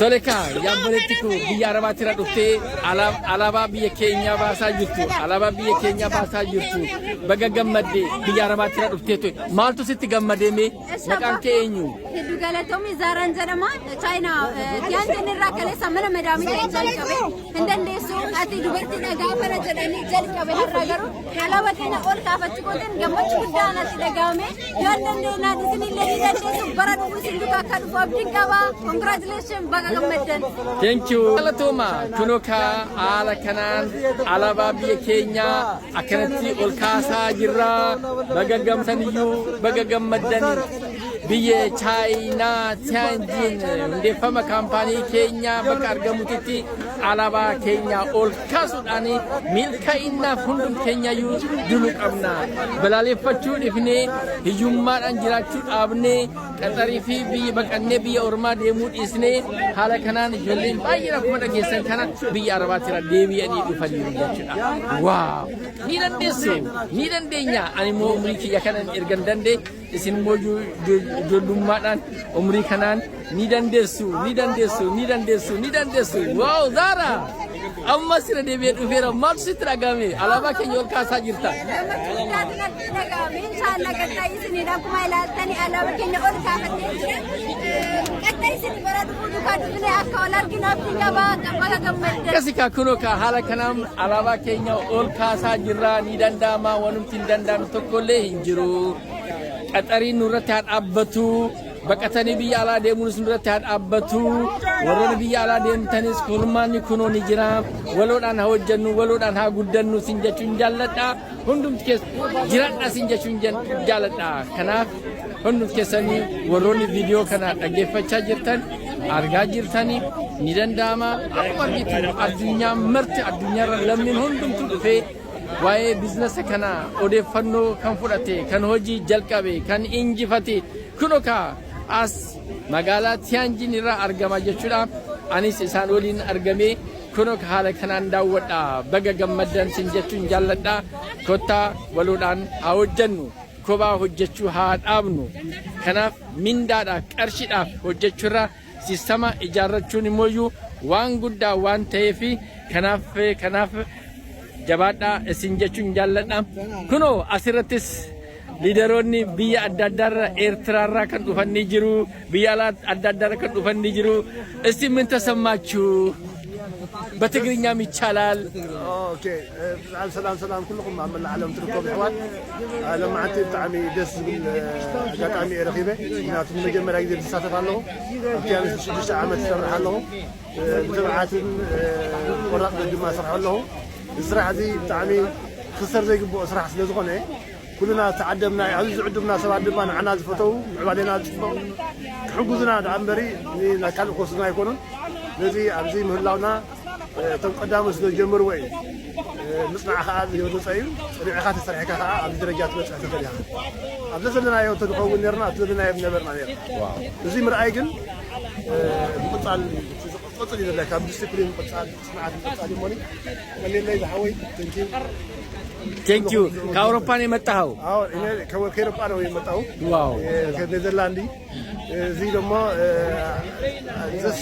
Toleka yambaletiku biyya arabaatira dhuftee alaabaa biyya keenya baasaa jirtu alaabaa biyya keenya baasaa jirtu baga gammadde biyya arabaatira dhuftee maaltu sitti gammadeeme maqaan kee eenyu Hiddu galatoomii Zaaraan jedhama Chaayinaa Tiyaanjin irraa kaleessa mana madaamii jalqabe hin dandeessu ati dubartii dhagaa fara jedhanii jalqabe har'a garuu alaabaa keenya ol kaafachuu gooteen gammachuu guddaa natti dhagahame yoo dandeenyaa isinillee ni dandeessu bara dhufu isin duukaa akka dhufu abdiin qaba congratulations baga gammaddan. Thank you. Galatoma kunoka ala kanaan alaabaa biyya keenya akkanatti ol kaasaa jirra baga gammadaniyyuu baga gammaddan biyya Chaayinaa Tiyaanjin hundeeffama kaampaanii keenya bakka argamutitti alaabaa keenya ol kaasuudhaan milkaa'inaaf hundum keenyayyuu dulu qabna balaaleffachuu dhifnee hiyyummaadhaan jiraachuu dhaabnee qaxarii fi biyya baqannee biyya ormaa deemuu dhiisnee haala kanaan ijoolleen baay'ee akkuma dhageessan kana biyya arabaatira deebi'anii dhufaniiru jechuudha. Waaw ni dandeessu ni dandeenya ani immoo umrii kiyya kanan ergan dandee isin immoo ijoollummaadhaan umrii kanaan ni dandeessu ni dandeessu ni dandeessu ni dandeessu. Waaw Zaara amma sira deebi'ee dhufeera maaltu sitti dhagahame alaabaa keenya ol kaasaa jirta. Inshallah qaxxaayii isin akkuma ilaaltanii alaabaa keenya ol kaafatee jira. Qaxxaayii isin bara dhufu duukaa dhufnee akka ol arginu abdii qaba baga gammaddan. Kasika kunoka haala kanaan alaabaa keenya ol kaasaa jirra ni danda'ama wanumti hin danda'amne tokkollee hin jiru. Qaxariin nurratti haa dhaabbatu baqatanii biyya alaa deemuunis nurratti haa dhaabbatu warroonni biyya alaa deemtanis kurmaanni kunoo ni jira waloodhaan haa hojjennu waloodhaan haa guddannu sin jechuun jaalladha hundumti keessa jiraadha sin jechuun jaalladha kanaaf hundumti keessanii warroonni viidiyoo kana dhaggeeffachaa jirtan argaa jirtanii ni danda'ama akkuma argitan addunyaa marti addunyaarra lammiin hundumtu dhufee waa'ee biizinasa kana odeeffannoo kan fudhate kan hojii jalqabe kan injifate kunoka as magaalaa Tiyaanjin irraa argama jechuudha anis isaan waliin argamee kunoka haala kanaan daawwadha baga gammaddan sin jechuun jaalladha kottaa waloodhaan haa hojjennu kophaa hojjechuu haa dhaabnu kanaaf mindaadhaaf qarshiidhaaf hojjechuurra sistama ijaarrachuun immoo waan guddaa waan ta'eef kanaaf jabaadha isin jechuun jaalladha kuno asirrattis liidaroonni biyya adda addaarra Eertiraarraa kan dhufanii jiru biyya alaa adda addaarra kan dhufanii jiru እስቲ ምን ተሰማችሁ በትግርኛም ይቻላል ኦኬ ሰላም ኩልኩም ኣብ መላእ ዓለም ትርከቡ ኣሕዋት ለማዓንቲ ብጣዕሚ ደስ ዝብል ኣጋጣሚ ረኺበ ምክንያቱ ንመጀመርያ ግዜ ዝሳተፍ ኣለኹ ኣብቲ 6 ዓመት ዝሰርሕ ኣለኹ ብትብዓትን ቆራፅ ድማ ሰርሐ ኣለኹ الصراحة دي بتاعني خسر زي جبوا صراحة سلزقنا كلنا تعدمنا عزيز عدمنا سبع دمان عنا زفتو بعدين حجوزنا عمبري نكال قصنا يكونون الذي عزيز مهلاونا تم قدام سلز جمر وين نصنع هذا يوم تصير ريحات الصراحة كها على درجات بس أتفرجها عبد لنا يوم تدخل نيرنا تدخلنا يوم نبرنا نير الذي مرأيجن بطل قصدي إذا كان ديسيبلين قصاد صناعة قصاد موني اللي اللي هاوي Thank you. كأوروبا نمتاهو. إنه كأوروبا نمتاهو. واو. كنيذرلاندي. زي لما زس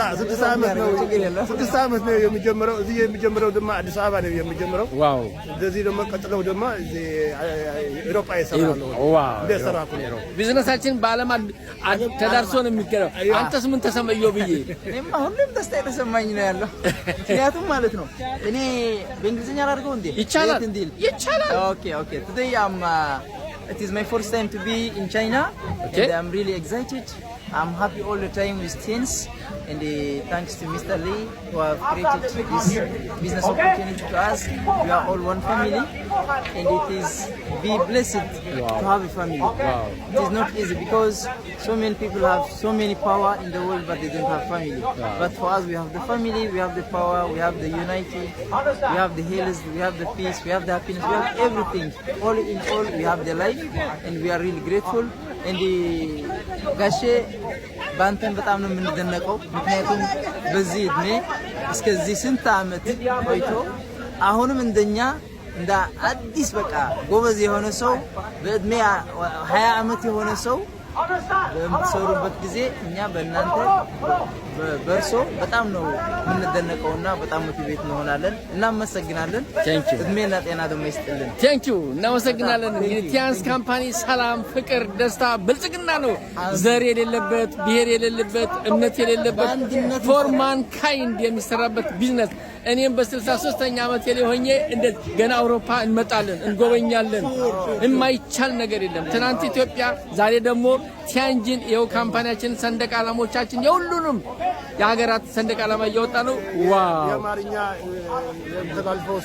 ስድስት ዓመት ነው የሚጀምረው እዚህ የሚጀምረው ደግሞ አዲስ አበባ ነው የሚጀምረው ዋው እንደዚህ ደግሞ ቀጥለው ደግሞ አውሮፓ ይሰራሉ ዋው እንደሰራኩ ነው ቢዝነሳችን በዓለም ተዳርሶ ነው የሚገረው አንተስ ምን ተሰማየው ብዬ እኔማ ሁሉም ደስታ የተሰማኝ ነው ያለው ምክንያቱም ማለት ነው እኔ በእንግሊዝኛ አላደርገው እንዴ ይቻላል ኦኬ today it is my first time to be in China and I'm really excited. I'm happy all the time with things and thanks to Mr. Lee who have created this business opportunity to us. We are all one family and it is be blessed to have a family. It is not easy because so many people have so many power in the world but they don't have family. But for us we have the family, we have the power, we have the unity, we have the health, we have the peace, we have the happiness, we have everything. All in all we have the life and we are really grateful and ጋሼ ባንተን በጣም ነው የምንደነቀው ምክንያቱም በዚህ እድሜ እስከዚህ ስንት አመት ቆይቶ አሁንም እንደኛ እንደ አዲስ በቃ ጎበዝ የሆነ ሰው በእድሜ 20 ዓመት የሆነ ሰው በምትሰሩበት ጊዜ እኛ በእናንተ በርሶ በጣም ነው የምንደነቀውና በጣም ሞቲቬት እንሆናለን። እናመሰግናለን። እድሜና ጤና ደግሞ ይስጥልን። ቴንኪው እናመሰግናለን። እንግዲህ ቲያንስ ካምፓኒ ሰላም፣ ፍቅር፣ ደስታ፣ ብልጽግና ነው። ዘር የሌለበት፣ ብሔር የሌለበት፣ እምነት የሌለበት ፎር ማንካይንድ የሚሰራበት ቢዝነስ። እኔም በ63ኛ ዓመቴ ላይ ሆኜ እንደዚህ ገና አውሮፓ እንመጣለን፣ እንጎበኛለን። የማይቻል ነገር የለም። ትናንት ኢትዮጵያ፣ ዛሬ ደግሞ ቲያንጂን። ይኸው ካምፓኒያችን ሰንደቅ ዓላማዎቻችን የሁሉንም የሀገራት ሰንደቅ ዓላማ እያወጣ ነው። ዋው! የአማርኛ ተላልፈው